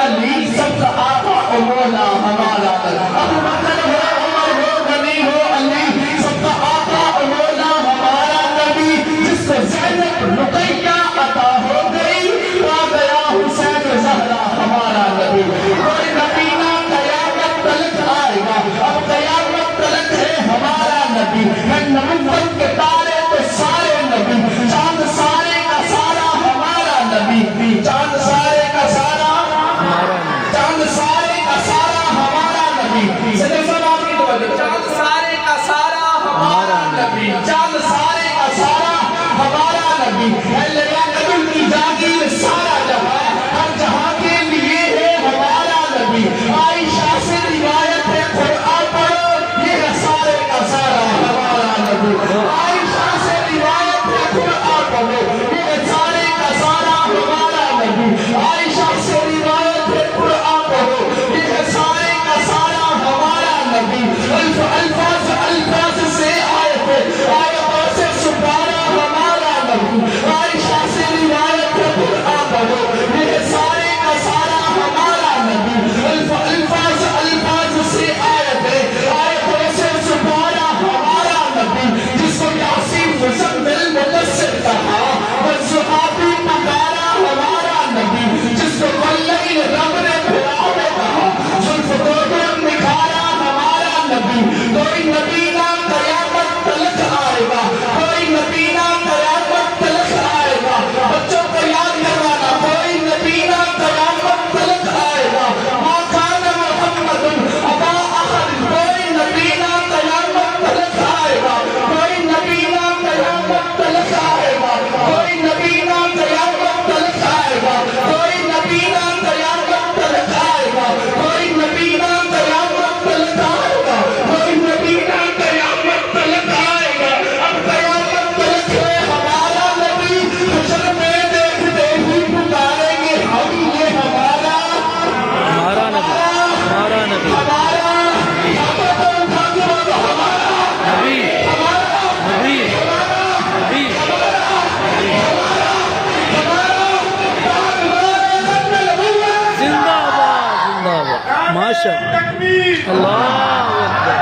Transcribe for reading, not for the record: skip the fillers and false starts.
علی سب کا آقا و مولا ہمارا نبی، ابو بکر ہو عمر ہو غنی ہو علی سب کا آقا و مولا ہمارا نبی، جس کو زینب رقیہ عطا ہو گئی آ گیا حسین زہرا ہمارا نبی، کوئی نبی نہ قیامت تلک آئے گا، اب قیامت تلک ہے ہمارا نبی، ہے نبوت کے تارے تو سارے نبی، چاند سارے کا سارا ہمارا نبی، چاند سارے کا سارا چاند سارے کا سارا ہمارا نبی، صدق صلاح کی توجہ، چاند سارے کا سارا ہمارا نبی، چاند سارے کا سارا ہمارا نبی، اے لیلا نبی کی جاگیر سارا جہاں ہر جہاں کے لیے ہے ہمارا نبی، عائشہ سے روایت ہے قرآن پڑھو یہ ہے سارے کا سارا ہمارا نبی، عائشہ سے روایت ہے قرآن پڑھو یہ ہے سارے کا سارا ہمارا نبی، عائشہ سے روایت ہے قرآن پڑھو یہ ہے سارے کا سارا ہمارا نبی، الفاظ سے آیتیں آیتوں سے سپارا ہمارا نبی، عائشہ سے روایت ہے قرآن پڑھو یہ ہے سارے کا سارا ہمارا نبی، الفاظ سے آیتیں آیتوں سے سپارا ہمارا نبی، جس کو یاسین مزمل مدثر کہا والصحابی پکارا ہمارا نبی، جس کو واللیل رب نے پھراؤ میں کہا زلف کو نکھارا ہمارا نبی، کوئی نبی نہ قیامت تلک آئے گا، کوئی نبی نہ قیامت تلک آئے گا، بچوں کو یاد کروانا کوئی نبی نہ قیامت تلک آئے گا، ما کان محمد ابا احد کوئی نبی نہ قیامت تلک آئے گا، کوئی نبی نہ قیامت تلک آئے گا، کوئی نبی نہ قیامت تلک آئے گا، کوئی نبی نہ قیامت تلک آئے گا، کوئی نبی نہ قیامت تلک آئے گا، کوئی نبی نہ قیامت تلک آئے گا، اب قیامت تلک ہے ہمارا نبی، حشر میں دیکھتے ہی پکاریں گے ہم یہ ہمارا نبی، ہمارا نبی، ہمارا نبی، نبی، نبی، زندہ باد، زندہ باد، ماشاء اللہ، اللہ اکبر۔